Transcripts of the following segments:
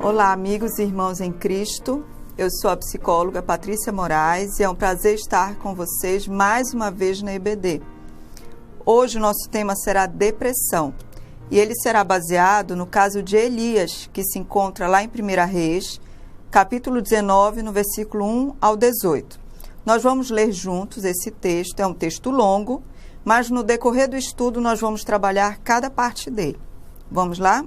Olá, amigos e irmãos em Cristo. Eu sou a psicóloga Patrícia Moraes e é um prazer estar com vocês mais uma vez na EBD. Hoje o nosso tema será depressão e ele será baseado no caso de Elias, que se encontra lá em 1 Reis, capítulo 19, no versículo 1 ao 18. Nós vamos ler juntos esse texto, é um texto longo, mas no decorrer do estudo nós vamos trabalhar cada parte dele. Vamos lá?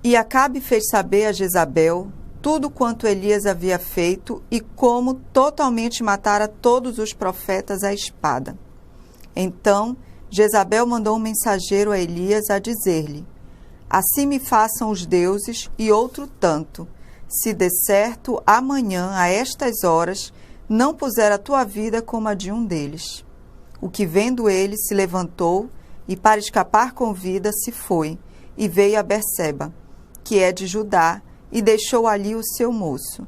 E Acabe fez saber a Jezabel tudo quanto Elias havia feito e como totalmente matara todos os profetas à espada. Então Jezabel mandou um mensageiro a Elias a dizer-lhe: assim me façam os deuses e outro tanto, se de certo amanhã a estas horas não puser a tua vida como a de um deles. O que vendo ele se levantou e para escapar com vida se foi e veio a Berseba, que é de Judá, e deixou ali o seu moço.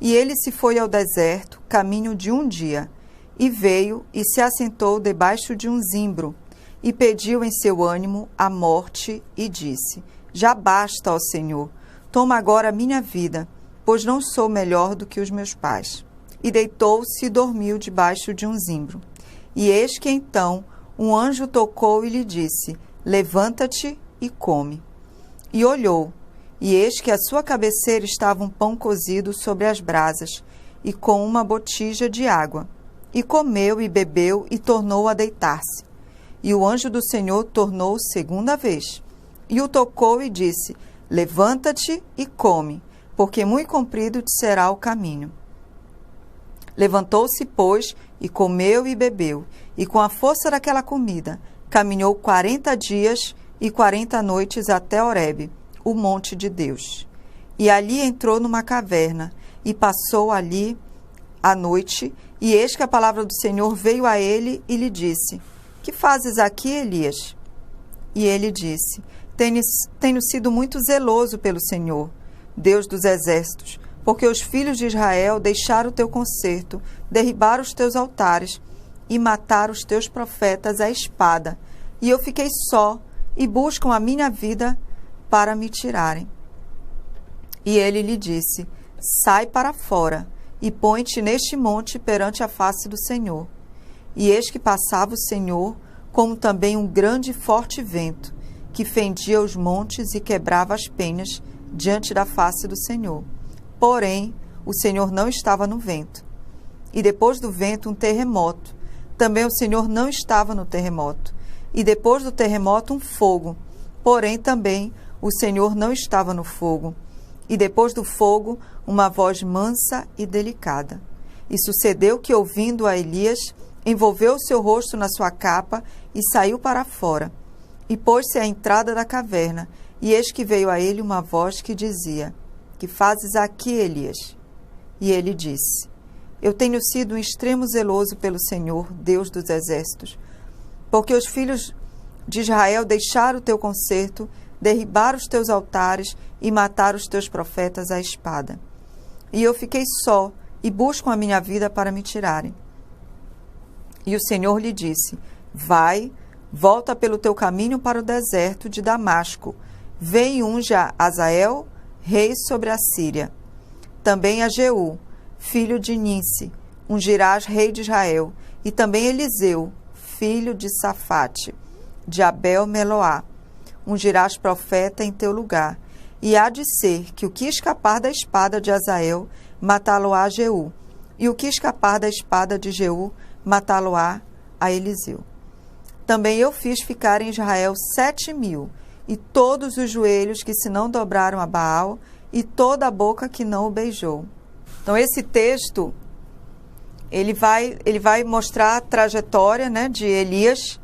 E ele se foi ao deserto, caminho de um dia, e veio e se assentou debaixo de um zimbro, e pediu em seu ânimo a morte, e disse: já basta, ó Senhor, toma agora a minha vida, pois não sou melhor do que os meus pais. E deitou-se e dormiu debaixo de um zimbro. E eis que então um anjo tocou e lhe disse: levanta-te e come. E olhou, e eis que à sua cabeceira estava um pão cozido sobre as brasas, e com uma botija de água. E comeu e bebeu, e tornou a deitar-se. E o anjo do Senhor tornou segunda vez, e o tocou e disse: levanta-te e come, porque muito comprido te será o caminho. Levantou-se, pois, e comeu e bebeu, e com a força daquela comida, caminhou 40 dias e 40 noites até Horebe, o monte de Deus. E ali entrou numa caverna, e passou ali a noite, e eis que a palavra do Senhor veio a ele e lhe disse: que fazes aqui, Elias? E ele disse: tenho sido muito zeloso pelo Senhor, Deus dos exércitos, porque os filhos de Israel deixaram o teu concerto, derribaram os teus altares e mataram os teus profetas à espada. E eu fiquei só, e buscam a minha vida para me tirarem. E ele lhe disse: sai para fora, e põe-te neste monte perante a face do Senhor. E eis que passava o Senhor, como também um grande e forte vento, que fendia os montes e quebrava as penhas diante da face do Senhor. Porém, o Senhor não estava no vento. E depois do vento, um terremoto. Também o Senhor não estava no terremoto. E depois do terremoto, um fogo. Porém, também o Senhor não estava no fogo. E depois do fogo, uma voz mansa e delicada. E sucedeu que, ouvindo a Elias, envolveu o seu rosto na sua capa e saiu para fora. E pôs-se à entrada da caverna. E eis que veio a ele uma voz que dizia: que fazes aqui, Elias? E ele disse: eu tenho sido um extremo zeloso pelo Senhor, Deus dos exércitos, porque os filhos de Israel deixaram o teu concerto, derribaram os teus altares e mataram os teus profetas à espada. E eu fiquei só, e buscam a minha vida para me tirarem. E o Senhor lhe disse: vai, volta pelo teu caminho para o deserto de Damasco, vem e unge a Azael, rei sobre a Síria. Também a Jeú, filho de Ninsi, ungirás rei de Israel, e também Eliseu, filho de Safate, de Abel-Meloá, ungirás profeta em teu lugar. E há de ser que o que escapar da espada de Azael, matá-lo-á Jeú, e o que escapar da espada de Jeú, matá-lo-á a Eliseu. Também eu fiz ficar em Israel 7.000, e todos os joelhos que se não dobraram a Baal, e toda a boca que não o beijou. Então, esse texto, ele vai mostrar a trajetória, né, de Elias,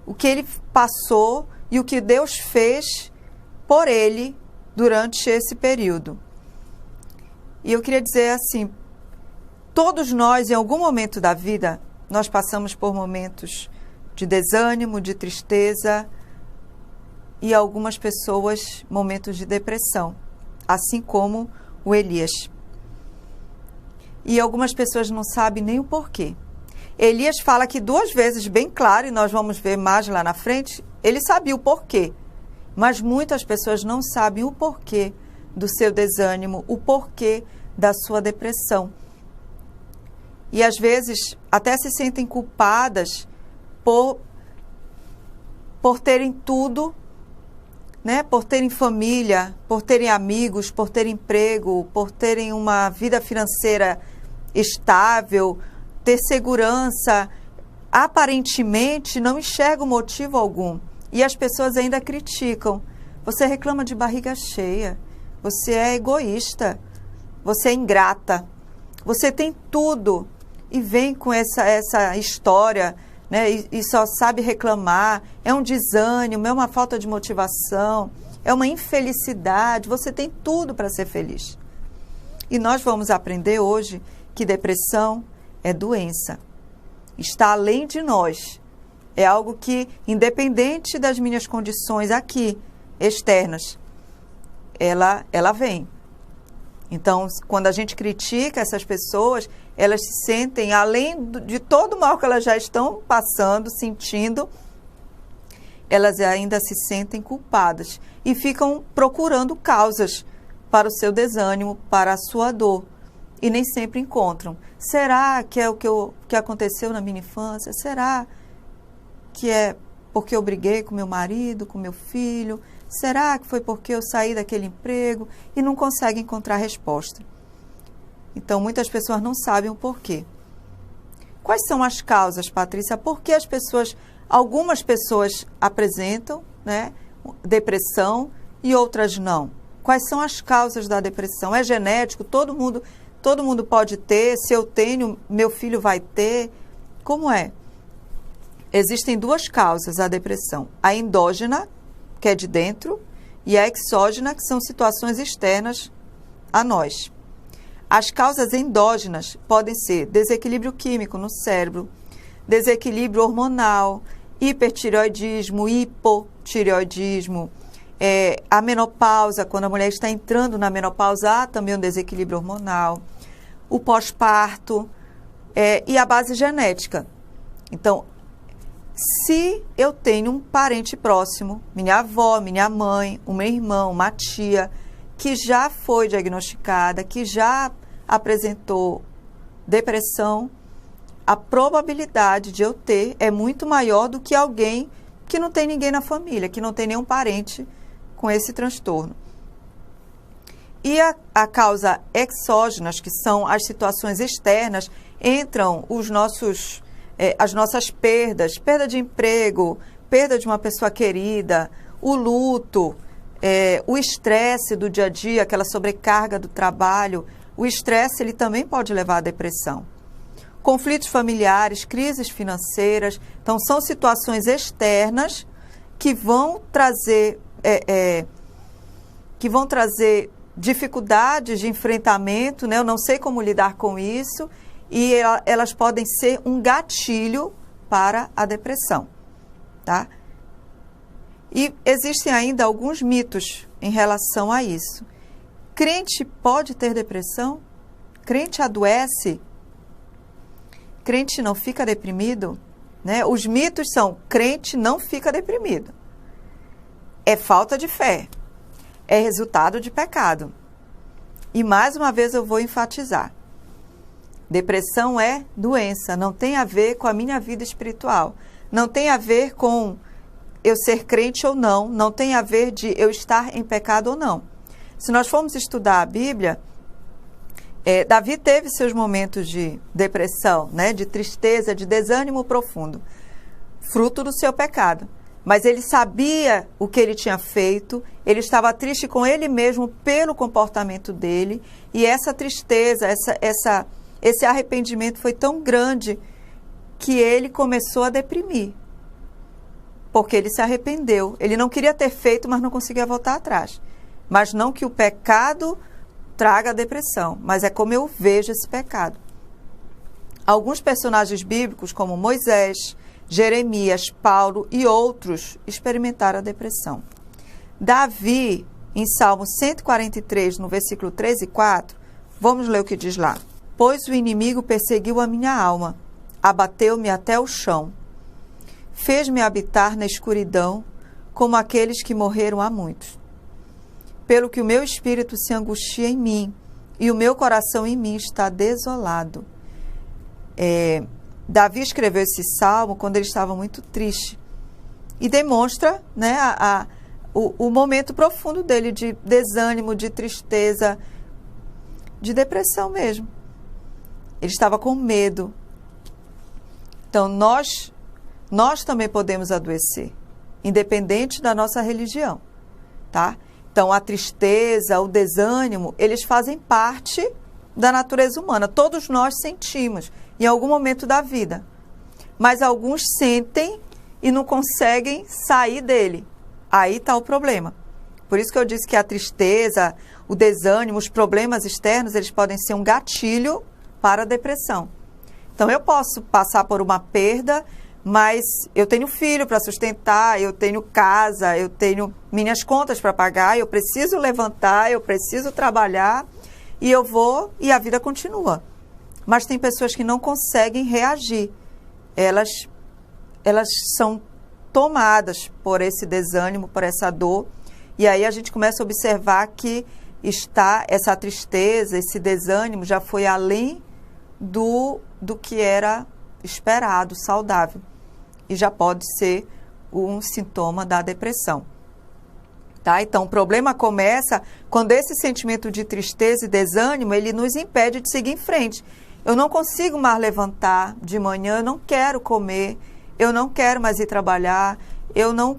o que ele passou e o que Deus fez por ele durante esse período. E eu queria dizer assim, todos nós, em algum momento da vida, nós passamos por momentos de desânimo, de tristeza, e algumas pessoas momentos de depressão, assim como o Elias. E algumas pessoas não sabem nem o porquê. Elias fala aqui 2 vezes bem claro, e nós vamos ver mais lá na frente, ele sabia o porquê. Mas muitas pessoas não sabem o porquê do seu desânimo, o porquê da sua depressão. E às vezes até se sentem culpadas por terem tudo, né? Por terem família, por terem amigos, por terem emprego, por terem uma vida financeira estável, ter segurança. Aparentemente não enxergam motivo algum. E as pessoas ainda criticam. Você reclama de barriga cheia, você é egoísta, você é ingrata, você tem tudo e vem com essa história, né? E só sabe reclamar, é um desânimo, é uma falta de motivação, é uma infelicidade, você tem tudo para ser feliz. E nós vamos aprender hoje que depressão é doença, está além de nós, é algo que, independente das minhas condições aqui, externas, ela vem. Então, quando a gente critica essas pessoas, elas se sentem, além de todo o mal que elas já estão passando, sentindo, elas ainda se sentem culpadas e ficam procurando causas para o seu desânimo, para a sua dor, e nem sempre encontram. Será que é o que aconteceu na minha infância? Será que é porque eu briguei com meu marido, com meu filho? Será que foi porque eu saí daquele emprego? E não conseguem encontrar resposta. Então, muitas pessoas não sabem o porquê. Quais são as causas, Patrícia? Por que algumas pessoas apresentam, né, depressão e outras não? Quais são as causas da depressão? É genético? Todo mundo pode ter? Se eu tenho, meu filho vai ter? Como é? Existem duas causas da depressão. A endógena, que é de dentro, e a exógena, que são situações externas a nós. As causas endógenas podem ser desequilíbrio químico no cérebro, desequilíbrio hormonal, hipertireoidismo, hipotireoidismo, a menopausa, quando a mulher está entrando na menopausa, há também um desequilíbrio hormonal, o pós-parto e a base genética. Então, se eu tenho um parente próximo, minha avó, minha mãe, o meu irmão, uma tia, que já foi diagnosticada, que já apresentou depressão, a probabilidade de eu ter é muito maior do que alguém que não tem ninguém na família, que não tem nenhum parente com esse transtorno. E a causa exógenas, que são as situações externas, entram as nossas perdas, perda de emprego, perda de uma pessoa querida, o luto, o estresse do dia a dia, aquela sobrecarga do trabalho. O estresse, ele também pode levar à depressão. Conflitos familiares, crises financeiras. Então, são situações externas que vão trazer dificuldades de enfrentamento, né? Eu não sei como lidar com isso, e elas podem ser um gatilho para a depressão, tá? E existem ainda alguns mitos em relação a isso. Crente pode ter depressão? Crente adoece? Crente não fica deprimido? Né? Os mitos são: crente não fica deprimido. É falta de fé. É resultado de pecado. E mais uma vez eu vou enfatizar. Depressão é doença, não tem a ver com a minha vida espiritual. Não tem a ver com eu ser crente ou não, não tem a ver de eu estar em pecado ou não. Se nós formos estudar a Bíblia, Davi teve seus momentos de depressão, né, de tristeza, de desânimo profundo, fruto do seu pecado. Mas ele sabia o que ele tinha feito, ele estava triste com ele mesmo pelo comportamento dele, e essa tristeza, esse arrependimento foi tão grande que ele começou a deprimir. Porque ele se arrependeu. Ele não queria ter feito, mas não conseguia voltar atrás. Mas não que o pecado traga a depressão, mas é como eu vejo esse pecado. Alguns personagens bíblicos, como Moisés, Jeremias, Paulo e outros, experimentaram a depressão. Davi, em Salmo 143, no versículo 3 e 4, vamos ler o que diz lá. Pois o inimigo perseguiu a minha alma, abateu-me até o chão. Fez-me habitar na escuridão, como aqueles que morreram há muitos. pelo que o meu espírito se angustia em mim, e o meu coração em mim está desolado. Davi escreveu esse salmo quando ele estava muito triste. E demonstra, né, o momento profundo dele de desânimo, de tristeza, de depressão mesmo. Ele estava com medo. Então, nós também podemos adoecer, independente da nossa religião, tá? Então, a tristeza, o desânimo, eles fazem parte da natureza humana. Todos nós sentimos em algum momento da vida. Mas alguns sentem e não conseguem sair dele. Aí está o problema. Por isso que eu disse que a tristeza, o desânimo, os problemas externos, eles podem ser um gatilho para a depressão. Então, eu posso passar por uma perda, mas eu tenho filho para sustentar, eu tenho casa, eu tenho minhas contas para pagar, eu preciso levantar, eu preciso trabalhar, e eu vou e a vida continua. Mas tem pessoas que não conseguem reagir. Elas são tomadas por esse desânimo, por essa dor, e aí a gente começa a observar que essa tristeza, esse desânimo já foi além do que era esperado, saudável, e já pode ser um sintoma da depressão. Tá? Então, o problema começa quando esse sentimento de tristeza e desânimo, ele nos impede de seguir em frente. Eu não consigo mais levantar de manhã, eu não quero comer, eu não quero mais ir trabalhar, eu não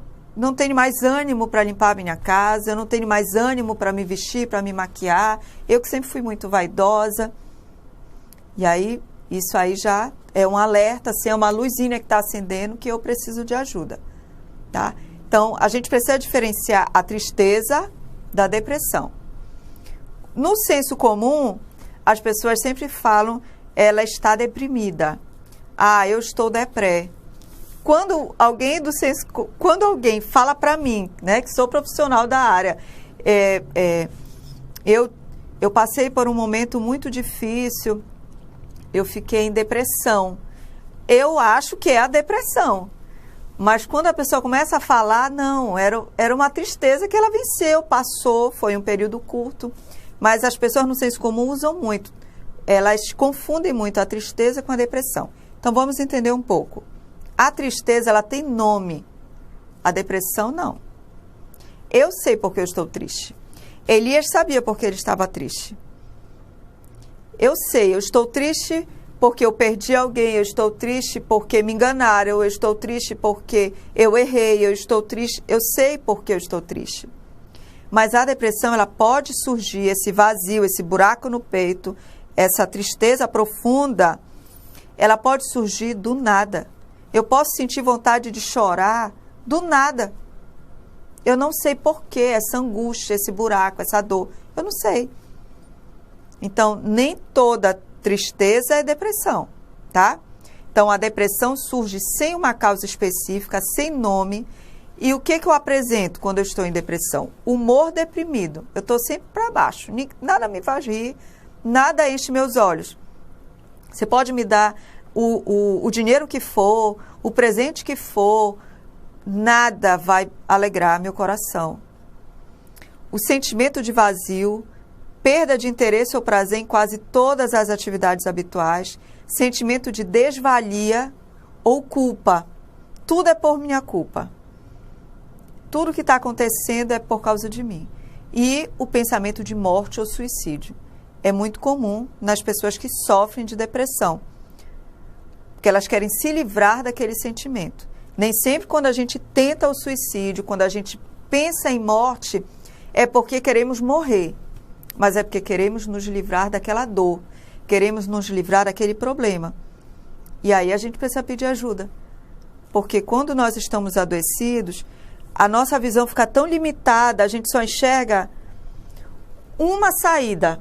tenho mais ânimo para limpar a minha casa, eu não tenho mais ânimo para me vestir, para me maquiar, eu que sempre fui muito vaidosa. E aí, isso aí já é um alerta, assim, é uma luzinha que está acendendo que eu preciso de ajuda, tá? Então, a gente precisa diferenciar a tristeza da depressão. No senso comum, as pessoas sempre falam, ela está deprimida. Ah, eu estou deprê. Quando alguém fala para mim, né, que sou profissional da área, eu passei por um momento muito difícil, eu fiquei em depressão. Eu acho que é a depressão. Mas quando a pessoa começa a falar, não, era uma tristeza que ela venceu, passou, foi um período curto. Mas as pessoas no senso comum usam muito. Elas confundem muito a tristeza com a depressão. Então vamos entender um pouco. A tristeza, ela tem nome. A depressão, não. Eu sei porque eu estou triste. Elias sabia porque ele estava triste. Eu sei, eu estou triste porque eu perdi alguém, eu estou triste porque me enganaram, eu estou triste porque eu errei, eu estou triste, eu sei porque eu estou triste. Mas a depressão, ela pode surgir, esse vazio, esse buraco no peito, essa tristeza profunda, ela pode surgir do nada. Eu posso sentir vontade de chorar do nada. Eu não sei porquê, essa angústia, esse buraco, essa dor, eu não sei. Então, nem toda tristeza é depressão, tá? Então, a depressão surge sem uma causa específica, sem nome. E o que eu apresento quando eu estou em depressão? Humor deprimido. Eu estou sempre para baixo. Nada me faz rir, nada enche meus olhos. Você pode me dar o dinheiro que for, o presente que for, nada vai alegrar meu coração. O sentimento de vazio, perda de interesse ou prazer em quase todas as atividades habituais, sentimento de desvalia ou culpa. Tudo é por minha culpa. Tudo que está acontecendo é por causa de mim. E o pensamento de morte ou suicídio. É muito comum nas pessoas que sofrem de depressão, porque elas querem se livrar daquele sentimento. Nem sempre quando a gente tenta o suicídio, quando a gente pensa em morte, é porque queremos morrer. Mas é porque queremos nos livrar daquela dor, queremos nos livrar daquele problema. E aí a gente precisa pedir ajuda. Porque quando nós estamos adoecidos, a nossa visão fica tão limitada, a gente só enxerga uma saída.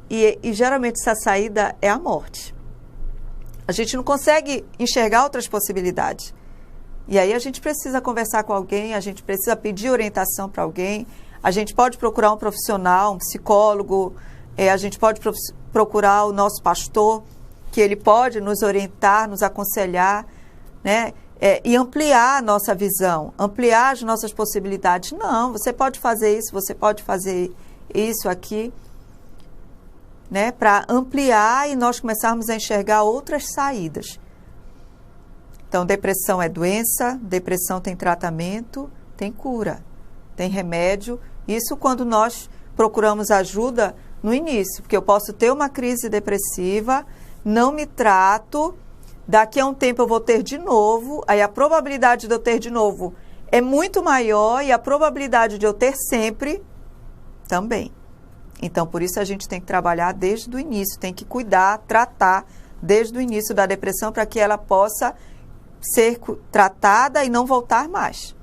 E geralmente essa saída é a morte. A gente não consegue enxergar outras possibilidades. E aí a gente precisa conversar com alguém, a gente precisa pedir orientação para alguém. A gente pode procurar um profissional, um psicólogo, a gente pode procurar o nosso pastor, que ele pode nos orientar, nos aconselhar, né? e ampliar a nossa visão, ampliar as nossas possibilidades. Não, você pode fazer isso, você pode fazer isso aqui, né? Para ampliar e nós começarmos a enxergar outras saídas. Então, depressão é doença, depressão tem tratamento, tem cura, tem remédio. Isso quando nós procuramos ajuda no início, porque eu posso ter uma crise depressiva, não me trato, daqui a um tempo eu vou ter de novo, aí a probabilidade de eu ter de novo é muito maior e a probabilidade de eu ter sempre também. Então, por isso a gente tem que trabalhar desde o início, tem que cuidar, tratar desde o início da depressão para que ela possa ser tratada e não voltar mais.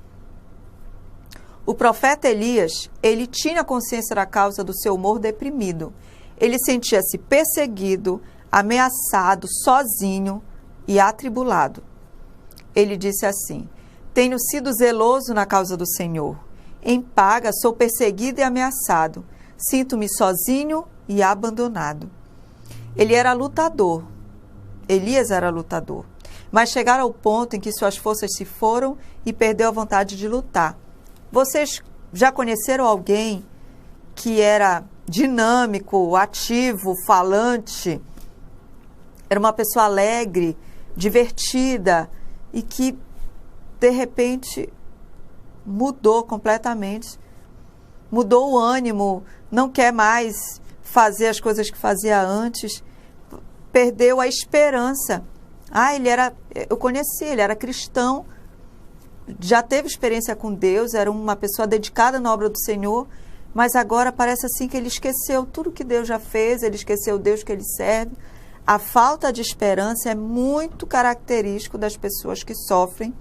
O profeta Elias, ele tinha consciência da causa do seu humor deprimido. Ele sentia-se perseguido, ameaçado, sozinho e atribulado. Ele disse assim: tenho sido zeloso na causa do Senhor. Em paga sou perseguido e ameaçado. Sinto-me sozinho e abandonado. Ele era lutador. Elias era lutador. Mas chegaram ao ponto em que suas forças se foram e perdeu a vontade de lutar. Vocês já conheceram alguém que era dinâmico, ativo, falante? Era uma pessoa alegre, divertida e que, de repente, mudou completamente. Mudou o ânimo, não quer mais fazer as coisas que fazia antes, perdeu a esperança. Eu conheci, ele era cristão, já teve experiência com Deus, era uma pessoa dedicada na obra do Senhor, mas agora parece assim que ele esqueceu tudo que Deus já fez, ele esqueceu o Deus que ele serve. A falta de esperança é muito característico das pessoas que sofrem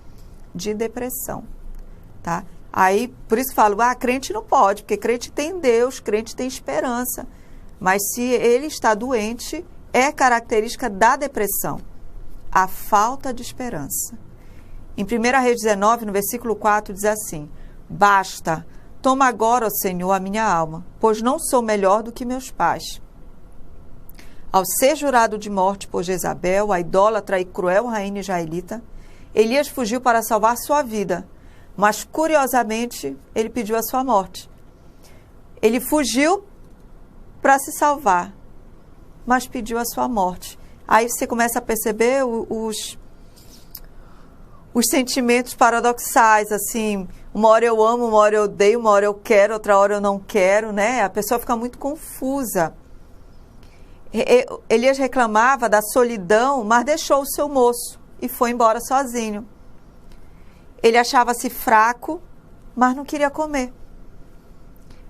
de depressão, tá? Aí, por isso que falo, crente não pode, porque crente tem Deus, crente tem esperança. Mas se ele está doente, é característica da depressão, a falta de esperança. Em 1 Reis 19, no versículo 4, diz assim: basta, toma agora, ó Senhor, a minha alma, pois não sou melhor do que meus pais. Ao ser jurado de morte por Jezabel, a idólatra e cruel rainha israelita, Elias fugiu para salvar sua vida, mas curiosamente ele pediu a sua morte. Ele fugiu para se salvar, mas pediu a sua morte. Aí você começa a perceber os sentimentos paradoxais, assim, uma hora eu amo, uma hora eu odeio, uma hora eu quero, outra hora eu não quero, né? A pessoa fica muito confusa. Elias reclamava da solidão, mas deixou o seu moço e foi embora sozinho. Ele achava-se fraco, mas não queria comer.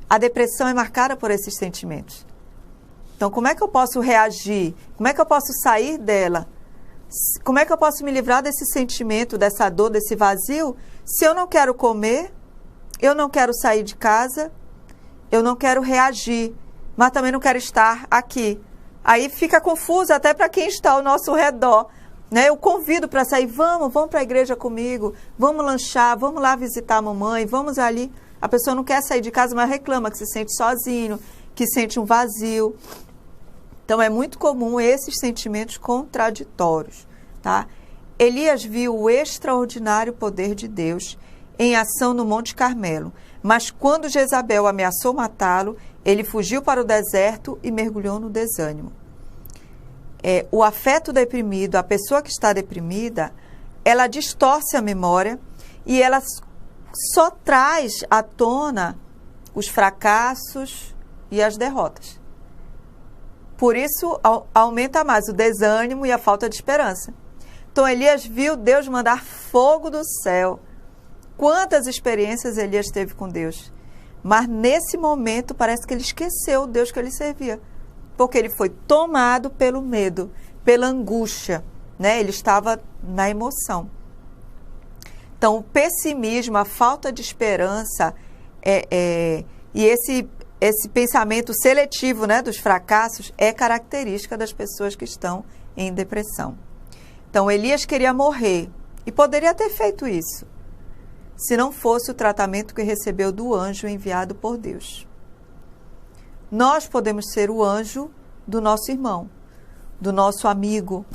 A depressão é marcada por esses sentimentos. Então, como é que eu posso reagir? Como é que eu posso sair dela? Como é que eu posso me livrar desse sentimento, dessa dor, desse vazio, se eu não quero comer, eu não quero sair de casa, eu não quero reagir, mas também não quero estar aqui? Aí fica confuso até para quem está ao nosso redor, né? Eu convido para sair, vamos para a igreja comigo, vamos lanchar, vamos lá visitar a mamãe, vamos ali. A pessoa não quer sair de casa, mas reclama que se sente sozinho, que sente um vazio. Então, é muito comum esses sentimentos contraditórios, tá? Elias viu o extraordinário poder de Deus em ação no Monte Carmelo, mas quando Jezabel ameaçou matá-lo, ele fugiu para o deserto e mergulhou no desânimo. O afeto deprimido, a pessoa que está deprimida, ela distorce a memória e ela só traz à tona os fracassos e as derrotas. Por isso, aumenta mais o desânimo e a falta de esperança. Então, Elias viu Deus mandar fogo do céu. Quantas experiências Elias teve com Deus. Mas, nesse momento, parece que ele esqueceu o Deus que ele servia. Porque ele foi tomado pelo medo, pela angústia, né? Ele estava na emoção. Então, o pessimismo, a falta de esperança e esse pensamento seletivo, né, dos fracassos é característica das pessoas que estão em depressão. Então, Elias queria morrer e poderia ter feito isso, se não fosse o tratamento que recebeu do anjo enviado por Deus. Nós podemos ser o anjo do nosso irmão, do nosso amigo,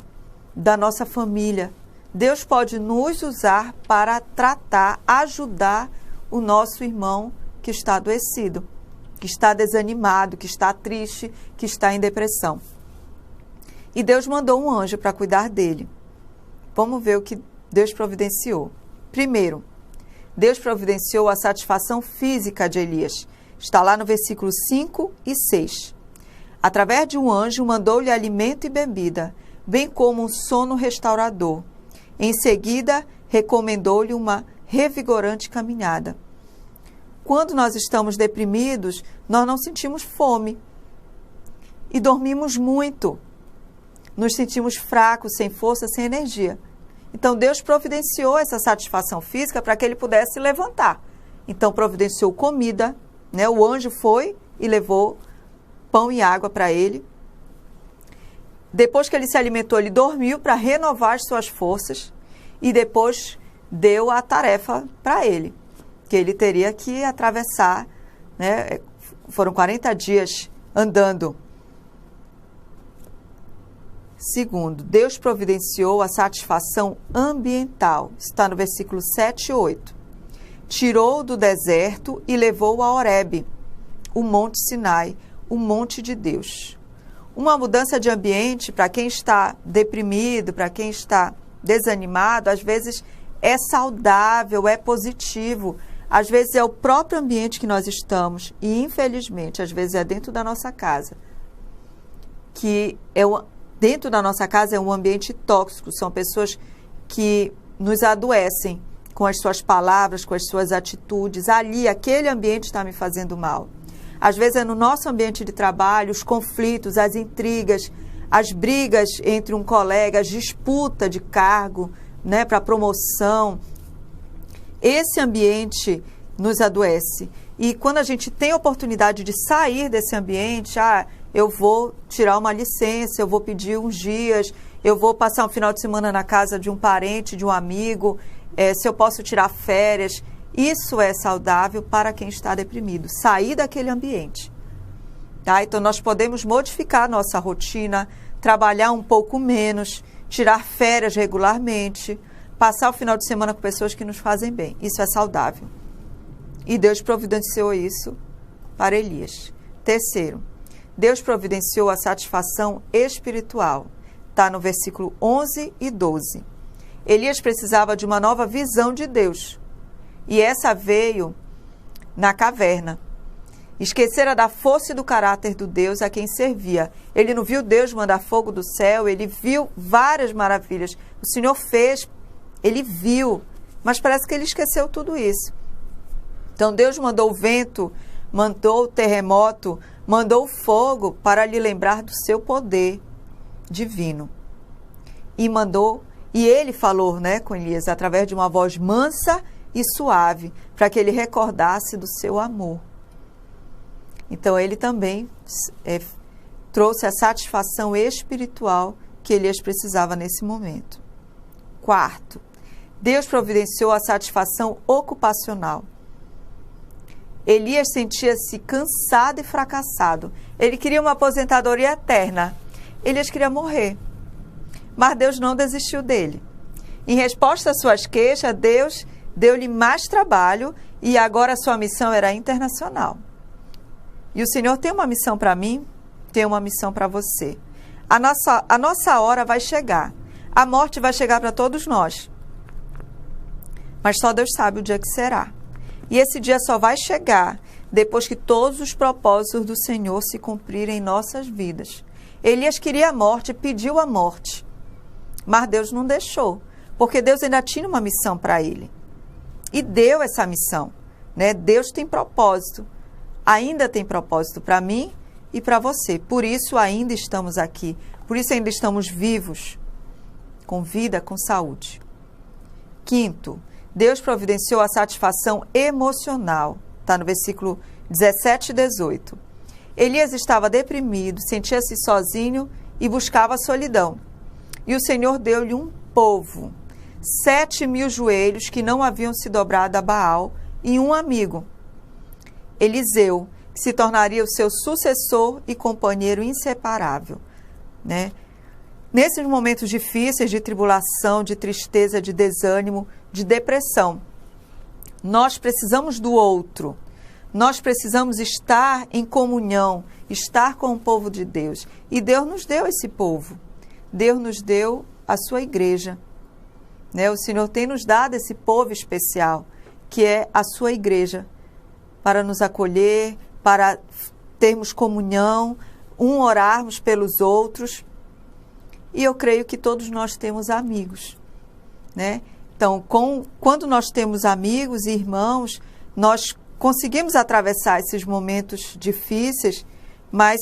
da nossa família, Deus pode nos usar para tratar, ajudar o nosso irmão que está adoecido, que está desanimado, que está triste, que está em depressão. E Deus mandou um anjo para cuidar dele. Vamos ver o que Deus providenciou. Primeiro, Deus providenciou a satisfação física de Elias. Está lá no versículo 5 e 6. Através de um anjo, mandou-lhe alimento e bebida, bem como um sono restaurador. Em seguida, recomendou-lhe uma revigorante caminhada. Quando nós estamos deprimidos, nós não sentimos fome e dormimos muito. Nos sentimos fracos, sem força, sem energia. Então, Deus providenciou essa satisfação física para que ele pudesse levantar. Então, providenciou comida, né? O anjo foi e levou pão e água para ele. Depois que ele se alimentou, ele dormiu para renovar as suas forças e depois deu a tarefa para ele, que ele teria que atravessar, né? Foram 40 dias andando. Segundo, Deus providenciou a satisfação ambiental. Está no versículo 7 e 8. Tirou do deserto e levou a Horebe, o monte Sinai, o monte de Deus. Uma mudança de ambiente para quem está deprimido, para quem está desanimado, às vezes é saudável, é positivo. Às vezes é o próprio ambiente que nós estamos e, infelizmente, às vezes é dentro da nossa casa, que é o dentro da nossa casa é um ambiente tóxico, são pessoas que nos adoecem com as suas palavras, com as suas atitudes. Ali, aquele ambiente está me fazendo mal. Às vezes é no nosso ambiente de trabalho, os conflitos, as intrigas, as brigas entre um colega, as disputas de cargo, né, para promoção. Esse ambiente nos adoece. E quando a gente tem a oportunidade de sair desse ambiente, eu vou tirar uma licença, eu vou pedir uns dias, eu vou passar um final de semana na casa de um parente, de um amigo, se eu posso tirar férias. Isso é saudável para quem está deprimido, sair daquele ambiente. Tá? Então, nós podemos modificar a nossa rotina, trabalhar um pouco menos, tirar férias regularmente, passar o final de semana com pessoas que nos fazem bem. Isso é saudável. E Deus providenciou isso para Elias. Terceiro, Deus providenciou a satisfação espiritual. Está no versículo 11 e 12. Elias precisava de uma nova visão de Deus. E essa veio na caverna. Esquecera da força e do caráter do Deus a quem servia. Ele não viu Deus mandar fogo do céu, ele viu várias maravilhas. O Senhor fez, ele viu, mas parece que ele esqueceu tudo isso. Então Deus mandou o vento, mandou o terremoto, mandou o fogo para lhe lembrar do seu poder divino. E ele falou, né, com Elias através de uma voz mansa e suave, para que ele recordasse do seu amor. Então, ele também trouxe a satisfação espiritual que Elias precisava nesse momento. Quarto, Deus providenciou a satisfação ocupacional. Elias sentia-se cansado e fracassado. Ele queria uma aposentadoria eterna. Elias queria morrer. Mas Deus não desistiu dele. Em resposta às suas queixas, Deus deu-lhe mais trabalho e agora a sua missão era internacional. E o Senhor tem uma missão para mim, tem uma missão para você. A nossa hora vai chegar. A morte vai chegar para todos nós. Mas só Deus sabe o dia que será. E esse dia só vai chegar depois que todos os propósitos do Senhor se cumprirem em nossas vidas. Elias queria a morte, pediu a morte. Mas Deus não deixou, porque Deus ainda tinha uma missão para ele. E deu essa missão, né? Deus tem propósito, ainda tem propósito para mim e para você. Por isso ainda estamos aqui, por isso ainda estamos vivos, com vida, com saúde. Quinto, Deus providenciou a satisfação emocional. Está no versículo 17 e 18. Elias estava deprimido, sentia-se sozinho e buscava a solidão. E o Senhor deu-lhe um povo, 7.000 joelhos que não haviam se dobrado a Baal e um amigo, Eliseu, que se tornaria o seu sucessor e companheiro inseparável, né? nesses momentos difíceis de tribulação, de tristeza, de desânimo, de depressão. Nós precisamos do outro. Nós precisamos estar em comunhão, estar com o povo de Deus. E Deus nos deu esse povo. Deus nos deu a sua igreja. Né? O Senhor tem nos dado esse povo especial, que é a sua igreja, para nos acolher, para termos comunhão, orarmos pelos outros. E eu creio que todos nós temos amigos, né? Então, quando nós temos amigos e irmãos, nós conseguimos atravessar esses momentos difíceis, mas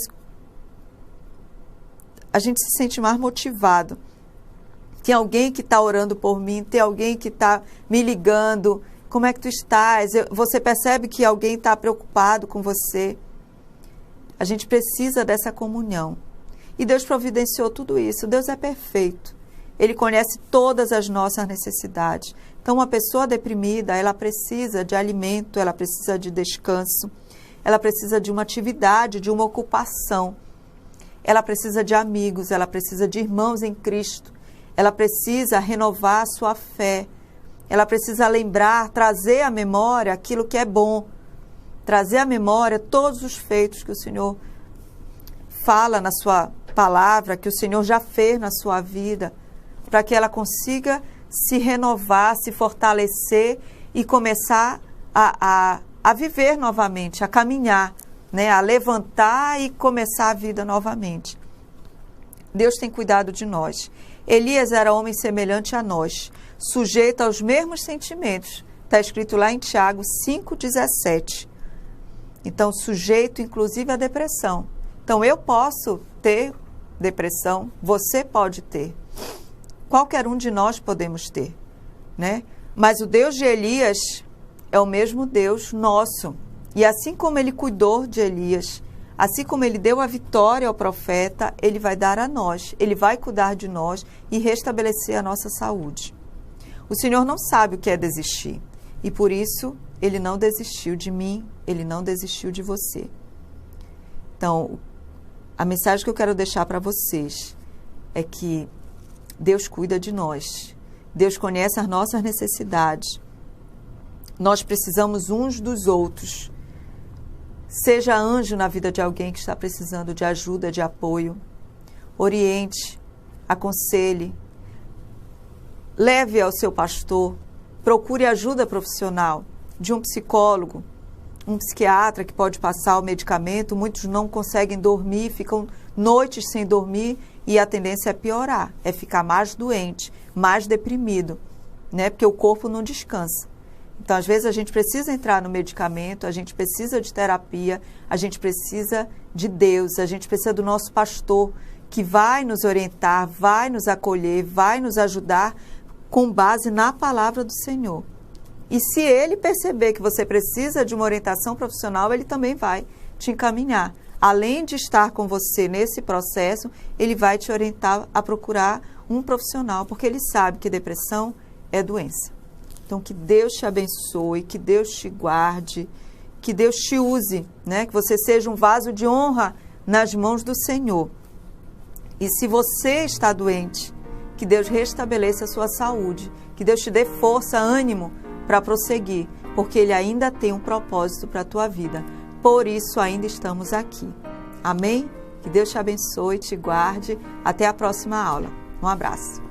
a gente se sente mais motivado. Tem alguém que está orando por mim, tem alguém que está me ligando. Como é que tu estás? Você percebe que alguém está preocupado com você. A gente precisa dessa comunhão. E Deus providenciou tudo isso. Deus é perfeito. Ele conhece todas as nossas necessidades. Então, uma pessoa deprimida, ela precisa de alimento, ela precisa de descanso, ela precisa de uma atividade, de uma ocupação. Ela precisa de amigos, ela precisa de irmãos em Cristo. Ela precisa renovar a sua fé. Ela precisa lembrar, trazer à memória aquilo que é bom. Trazer à memória todos os feitos que o Senhor fala na sua palavra, que o Senhor já fez na sua vida, para que ela consiga se renovar, se fortalecer e começar a viver novamente, a caminhar, né? A levantar e começar a vida novamente. Deus tem cuidado de nós. Elias era homem semelhante a nós, sujeito aos mesmos sentimentos. Está escrito lá em Tiago 5,17. Então, sujeito inclusive à depressão. Então, eu posso ter depressão, você pode ter. Qualquer um de nós podemos ter, né? Mas o Deus de Elias é o mesmo Deus nosso. E assim como ele cuidou de Elias, assim como ele deu a vitória ao profeta, ele vai dar a nós. Ele vai cuidar de nós e restabelecer a nossa saúde. O Senhor não sabe o que é desistir. E por isso, ele não desistiu de mim, ele não desistiu de você. Então, a mensagem que eu quero deixar para vocês é que Deus cuida de nós. Deus conhece as nossas necessidades. Nós precisamos uns dos outros. Seja anjo na vida de alguém que está precisando de ajuda, de apoio. Oriente, aconselhe. Leve ao seu pastor. Procure ajuda profissional de um psicólogo, um psiquiatra que pode passar o medicamento. Muitos não conseguem dormir, ficam noites sem dormir e a tendência é piorar, é ficar mais doente, mais deprimido, né? Porque o corpo não descansa. Então, às vezes, a gente precisa entrar no medicamento, a gente precisa de terapia, a gente precisa de Deus, a gente precisa do nosso pastor, que vai nos orientar, vai nos acolher, vai nos ajudar com base na palavra do Senhor. E se ele perceber que você precisa de uma orientação profissional, ele também vai te encaminhar. Além de estar com você nesse processo, ele vai te orientar a procurar um profissional, porque ele sabe que depressão é doença. Então, que Deus te abençoe, que Deus te guarde, que Deus te use, né? Que você seja um vaso de honra nas mãos do Senhor. E se você está doente, que Deus restabeleça a sua saúde, que Deus te dê força, ânimo para prosseguir, porque Ele ainda tem um propósito para a tua vida. Por isso ainda estamos aqui. Amém? Que Deus te abençoe, te guarde. Até a próxima aula. Um abraço.